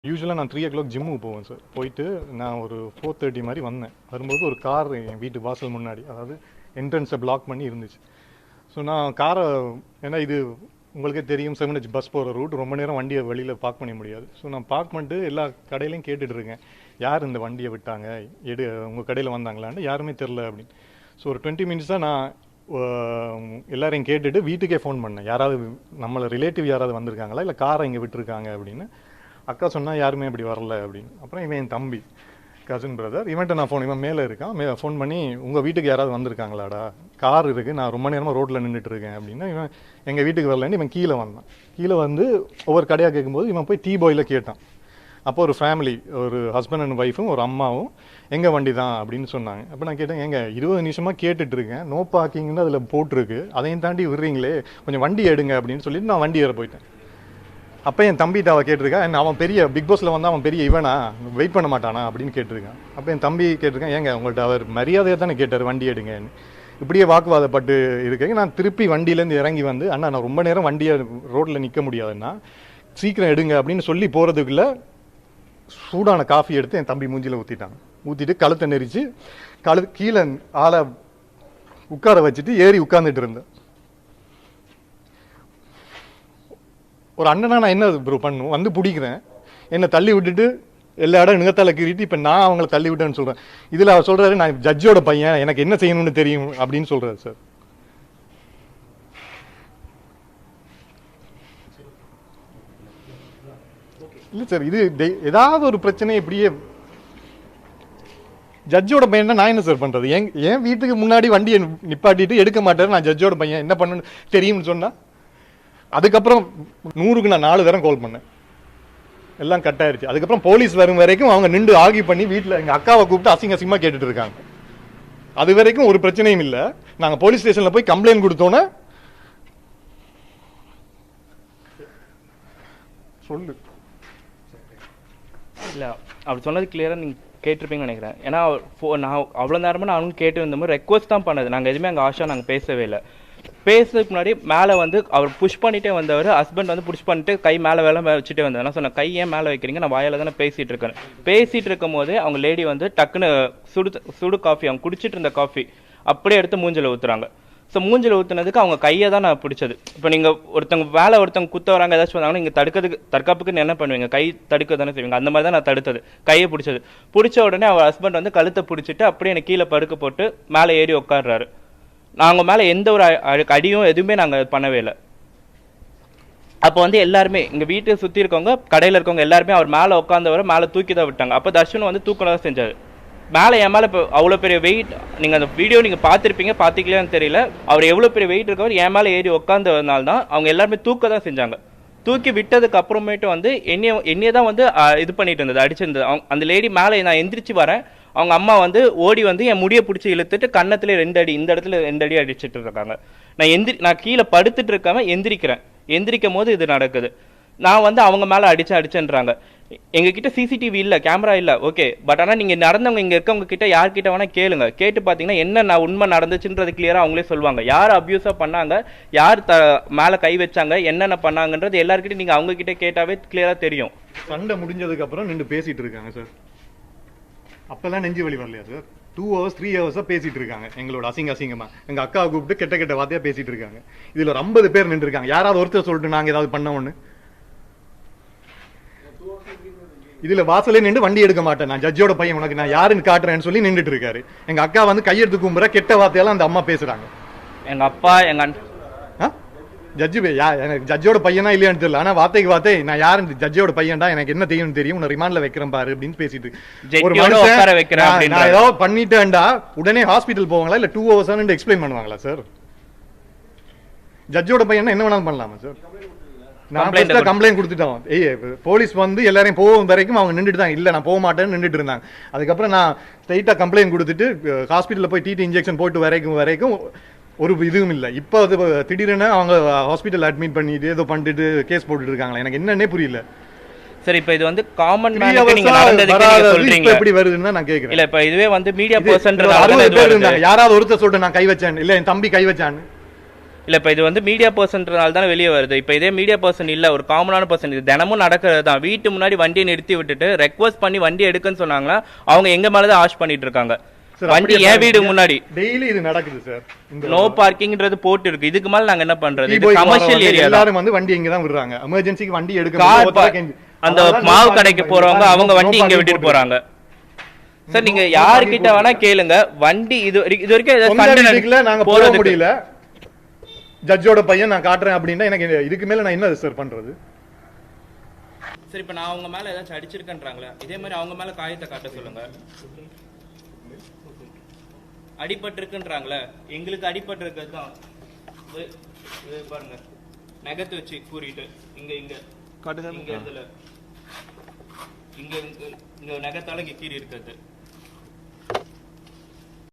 யூஸ்வலாக நான் 3 o'clock ஜிம்முக்கு போவேன் சார். போயிட்டு நான் ஒரு 4:30 மாதிரி வந்தேன். வரும்போது ஒரு கார் என் வீட்டு வாசல் முன்னாடி, அதாவது என்ட்ரன்ஸை பிளாக் பண்ணி இருந்துச்சு. ஸோ நான் காரை, ஏன்னா இது உங்களுக்கே தெரியும் 7H பஸ் போகிற ரூட், ரொம்ப நேரம் வண்டியை வெளியில் பார்க் பண்ண முடியாது. ஸோ நான் பார்க் பண்ணிட்டு எல்லா கடையிலையும் கேட்டுட்டு இருக்கேன், யார் இந்த வண்டியை விட்டாங்க, உங்கள் கடையில் வந்தாங்களான்னு. யாருமே தெரில அப்படின்னு. ஸோ ஒரு 20 minutes நான் எல்லாரையும் கேட்டுட்டு வீட்டுக்கே ஃபோன் பண்ணேன், யாராவது நம்மளை ரிலேட்டிவ் யாராவது வந்திருக்காங்களா, இல்லை காரை இங்கே விட்டுருக்காங்க அப்படின்னு. அக்கா சொன்னால் யாருமே அப்படி வரல அப்படின்னு. அப்புறம் இவன் என் தம்பி, கசின் பிரதர், இவன்ட்ட நான் இவன் மேலே இருக்கான், ஃபோன் பண்ணி உங்கள் வீட்டுக்கு யாராவது வந்திருக்காங்களாடா, கார் இருக்குது, நான் ரொம்ப நேரமாக ரோட்டில் நின்றுட்டு இருக்கேன் அப்படின்னா. இவன் எங்கள் வீட்டுக்கு வரலன்னு இவன் கீழே வந்தான். கீழே வந்து ஒவ்வொரு கடையாக கேட்கும்போது இவன் போய் டீ பாயில் கேட்டான். அப்போ ஒரு ஃபேமிலி, ஒரு ஹஸ்பண்ட் அண்ட் ஒய்ஃபும் ஒரு அம்மாவும் எங்கள் வண்டி தான் அப்படின்னு சொன்னாங்க. அப்போ நான் கேட்டேன், எங்க 20 நிமிஷமாக கேட்டுட்ருக்கேன், நோ பார்க்கிங்னு அதில் போட்டிருக்கு, அதையும் தாண்டி விடுறீங்களே, கொஞ்சம் வண்டி எடுங்க அப்படின்னு சொல்லிட்டு நான் வண்டி ஏற போயிட்டேன். அப்போ என் தம்பிகிட்ட அவள் கேட்டிருக்கா, அவன் பெரிய பிக் பாஸில் வந்து அவன் பெரிய இவனா, வெயிட் பண்ண மாட்டானா அப்படின்னு கேட்டிருக்கான். அப்போ என் தம்பி கேட்டிருக்கேன், ஏங்க உங்கள்கிட்ட அவர் மரியாதையாக தானே கேட்டார் வண்டி எடுங்கன்னு. இப்படியே வாக்குவாதப்பட்டு இருக்கேன். நான் திருப்பி வண்டியிலேருந்து இறங்கி வந்து, அண்ணா நான் ரொம்ப நேரம் வண்டியை ரோட்டில் நிற்க முடியாதுன்னா சீக்கிரம் எடுங்க அப்படின்னு சொல்லி போகிறதுக்குள்ளே சூடான காஃபி எடுத்து என் தம்பி மூஞ்சியில் ஊற்றிட்டாங்க. ஊற்றிட்டு கழுத்தை நெரிச்சு கீழே ஆளை உட்கார வச்சுட்டு ஏறி உட்காந்துட்டு இருந்தேன். ஒரு அண்ணனா நான் என்ன ப்ரோ பண்ணும், வந்து பிடிக்கிறேன், என்னை தள்ளி விட்டுட்டு எல்லா இடம் நிகத்தால கீறிட்டு இப்போ நான் அவங்கள தள்ளி விட்டேன்னு சொல்கிறேன். இதில் அவர் சொல்கிறாரு, நான் ஜட்ஜோட பையன், எனக்கு என்ன செய்யணும்னு தெரியும் அப்படின்னு சொல்கிறாரு சார். இல்லை சார், இது ஏதாவது ஒரு பிரச்சனை இப்படியே ஜட்ஜோட பையன் நான் என்ன சார் பண்ணுறது? என் வீட்டுக்கு முன்னாடி வண்டியை நிப்பாட்டிட்டு எடுக்க மாட்டார், நான் ஜட்ஜோட பையன் என்ன பண்ணணும்னு தெரியும்னு சொன்னால். அதுக்கப்புறம் 100க்கு நான் 4 தரம் கால் பண்ணேன், எல்லாம் கட் ஆயிடுச்சு. அதுக்கப்புறம் போலீஸ் வரும் வரைக்கும் அவங்க நின்று ஆகி பண்ணி வீட்டில் எங்கள் அக்காவை கூப்பிட்டு அசிங்கமாக கேட்டுட்டு இருக்காங்க. அது வரைக்கும் ஒரு பிரச்சனையும் இல்லை. நாங்கள் போலீஸ் ஸ்டேஷனில் போய் கம்ப்ளைண்ட் கொடுத்தோன்னே சொல்லு இல்லை அப்படி சொன்னது கிளியராக நீங்கள் கேட்டிருப்பீங்கன்னு நினைக்கிறேன். ஏன்னா நான் அவ்வளோ நேரமாக நான் அவனும் கேட்டு இருந்தோம், ரெக்வஸ்ட் தான் பண்ணது. நாங்கள் எதுவுமே அங்கே ஆஷா நாங்கள் பேசவே இல்லை. பேசுறதுக்கு முன்னாடி மேலே வந்து அவர் புஷ் பண்ணிட்டே வந்தவர், ஹஸ்பண்ட் வந்து புஷ் பண்ணிட்டு கை மேலே வச்சுட்டே வந்தார். நான் சொன்னேன், கை ஏன் மேலே வைக்கிறீங்க, நான் வாயால் தானே பேசிகிட்டு இருக்கேன். பேசிகிட்டு இருக்கும் போது அவங்க லேடி வந்து டக்குன்னு சுடு காஃபி, அவங்க குடிச்சிட்டு இருந்த காஃபி அப்படியே எடுத்து மூஞ்சில் ஊற்றுறாங்க. ஸோ மூஞ்சில் ஊற்றுனதுக்கு அவங்க கையை தான் நான் பிடிச்சது. இப்போ நீங்கள் ஒருத்தவங்க குத்த வராங்க ஏதாச்சும் வந்தாங்கன்னா நீங்கள் தற்காப்புக்கு என்ன பண்ணுவீங்க, கை தடுக்க தானே செய்வீங்க. அந்த மாதிரி தான் நான் தடுத்தது, கையை பிடிச்ச உடனே அவர் ஹஸ்பண்ட் வந்து கழுத்தை பிடிச்சிட்டு அப்படியே எனக்கு கீழே படுக்க போட்டு மேலே ஏறி உட்காடுறாரு. நாங்கள் மேலே எந்த ஒரு அடியும் எதுவுமே நாங்கள் பண்ணவே இல்லை. அப்போ வந்து எல்லாருமே எங்கள் வீட்டை சுற்றி இருக்கவங்க, கடையில் இருக்கவங்க எல்லாருமே அவர் மேலே உட்காந்தவரை மேலே தூக்கி தான் விட்டாங்க. அப்போ தர்ஷன் வந்து தூக்கம் தான் செஞ்சார். மேலே என் மேலே இப்போ அவ்வளோ பெரிய வெயிட், நீங்கள் அந்த வீடியோ நீங்கள் பார்த்துருப்பீங்க, பார்த்துக்கலான்னு தெரியல, அவர் எவ்வளோ பெரிய வெயிட் இருக்கவர் என் மேலே ஏறி உட்காந்ததுனால தான் அவங்க எல்லாருமே தூக்க தான் செஞ்சாங்க. தூக்கி விட்டதுக்கு அப்புறமேட்டு வந்து என்னையே தான் வந்து இது பண்ணிட்டு இருந்தது, அடிச்சிருந்தது. அந்த லேடி மேலே நான் எந்திரிச்சு வரேன், அவங்க அம்மா வந்து ஓடி வந்து என் முடியை பிடிச்சி இழுத்துட்டு கன்னத்துல 2 அடி, இந்த இடத்துல 2 அடி அடிச்சுட்டு இருக்காங்க. நான் கீழே படுத்துட்டு இருக்காம எந்திரிக்கும் போது இது நடக்குது. நான் வந்து அவங்க மேலே அடிச்சேன்றாங்க. எங்ககிட்ட சிசிடிவி இல்லை, கேமரா இல்லை, ஓகே. பட் ஆனால் நீங்கள் நடந்தவங்க இங்கே இருக்கவங்க கிட்ட யார்கிட்ட வேணா கேளுங்க. கேட்டு பார்த்தீங்கன்னா என்ன உண்மை நடந்துச்சுன்றது கிளியராக அவங்களே சொல்லுவாங்க. யார் அப்யூஸாக பண்ணாங்க, யார் மேலே கை வச்சாங்க, என்னென்ன பண்ணாங்கன்றது எல்லாருக்கிட்டையும் நீங்கள் அவங்க கிட்ட கேட்டாவே கிளியராக தெரியும். சண்டை முடிஞ்சதுக்கு அப்புறம் நின்று பேசிட்டு இருக்காங்க சார். அப்பெல்லாம் நெஞ்சு வலி வரலையா சார்? 2 hours 3 hours பேசிட்டு இருக்காங்க எங்களோட அசிங்கமா. எங்க அக்காவை கூப்பிட்டு கெட்ட வார்த்தையா பேசிட்டு இருக்காங்க. இதுல ஒரு 50 பேர் நின்று இருக்காங்க. யாராவது ஒருத்தர் சொல்லிட்டு நாங்க ஏதாவது பண்ண ஒண்ணு. இதுல வாசலே நின்று வண்டி எடுக்க மாட்டேன், நான் ஜட்ஜோட பையன், உனக்கு நான் யாருன்னு காட்டுறேன்னு சொல்லி நின்றுட்டு இருக்காரு. எங்க அக்கா வந்து கையெடுத்து கும்புற கெட்ட வார்த்தையெல்லாம் அந்த அம்மா பேசுறாங்க. எங்க அப்பா எங்க ஜட்ஜு எனக்கு ஜட்ஜோட பையனா இல்லையான்னு தெரியல, ஆனா வார்த்தை நான் யாரு ஜட்ஜோட பையன்டா, எனக்கு என்ன தெரியும், உன்னை ரிமாண்ட்ல வைக்கிறேன் பாரு அப்படின்னு பேசிட்டு ஒரு மனுஷன் நான் ஏதாவது பண்ணிட்டேன்டா உடனே ஹாஸ்பிட்டல் போவாங்களா இல்ல 2 hours எக்ஸ்பிளைன் பண்ணுவாங்களா சார்? ஜட்ஜோட பையனா என்ன வேணாலும் பண்ணலாமா சார்? நான் கம்ப்ளைண்ட் கொடுத்துட்டோம். போலீஸ் வந்து எல்லாரையும் போகும் வரைக்கும் அவங்க நின்றுட்டு தான், இல்ல நான் போக மாட்டேன்னு நின்றுட்டு இருந்தாங்க. அதுக்கப்புறம் நான் ஸ்ட்ரைட்டா கம்ப்ளைண்ட் கொடுத்துட்டு ஹாஸ்பிட்டல்ல போய் டிடி இன்ஜெக்ஷன் போட்டு வரைக்கும் ஒரு இதுவும் இல்லை. இப்போ அது திடீர்னு அவங்க ஹாஸ்பிட்டல் அட்மிட் பண்ணிட்டு ஏதோ பண்ணிட்டு கேஸ் போட்டுட்டு இருக்காங்களா, எனக்கு என்னன்னே புரியல. சரி, இப்போ இது வந்து காமன் மேனுக்கு நீங்க நடந்ததுக்கு சொல்றீங்க, எப்படி வருதுன்னு நான் கேக்குறேன். இல்ல, இப்போ இதுவே வந்து மீடியா பர்சன்றது 60 பேர் இருந்தாங்க. யாராவது ஒருத்தர் சொல்லிட்டு நான் கை வச்சேன், இல்ல என் தம்பி கை வச்சான்னு. இல்ல இப்ப இது வந்து மீடியா பர்சன்றனால தானே வெளியே வருது. இப்ப இதே மீடியா பர்சன் இல்ல, ஒரு காமனான பர்சன், இது தினமும் நடக்கிறது தான். வீட்டு முன்னாடி வண்டியை நிறுத்தி விட்டுட்டு ரெக்வஸ்ட் பண்ணி வண்டி எடுக்குன்னு சொன்னாங்கன்னா அவங்க எங்க மேலதான் ஆஷ் பண்ணிட்டு இருக்காங்க. வண்டி என் வீடு முன்னாடி டெய்லி இது நடக்குது சார். நோ பார்க்கிங்ன்றது போட்டு இருக்கு. இதுக்கு மேல நாங்க என்ன பண்றது? இது கமர்ஷியல் ஏரியா. எல்லாரும் வந்து வண்டி இங்க தான் விடுறாங்க. எமர்ஜென்சிக்கு வண்டி எடுக்க அந்த மாவு கடைக்கு போறவங்க அவங்க வண்டி இங்க விட்டுட்டு போறாங்க. சார் நீங்க யார்கிட்ட வேணா கேளுங்க, வண்டி இது வரைக்கும் நாங்க போக முடியல, ஜட்ஜோட பையன் நான் காட்டுறேன் அப்படின்னா எனக்கு இதுக்கு மேல நான் என்ன சார் பண்றது? சரி இப்ப நான் அவங்க மேல ஏதாச்சும் அடிச்சிருக்கேன்றாங்களே, இதே மாதிரி அவங்க மேல காயத்தை காட்ட சொல்லுங்க. அடிபட்டிருக்குன்றாங்களே, எங்களுக்கு அடிபட்டிருக்கிறது தான். பாருங்க நகத்தை வச்சு கூறிட்டு இங்க இங்க காட்டுங்க. இங்க இதுல இங்க இங்க நகத்தால இங்க கீறி இருக்கிறது.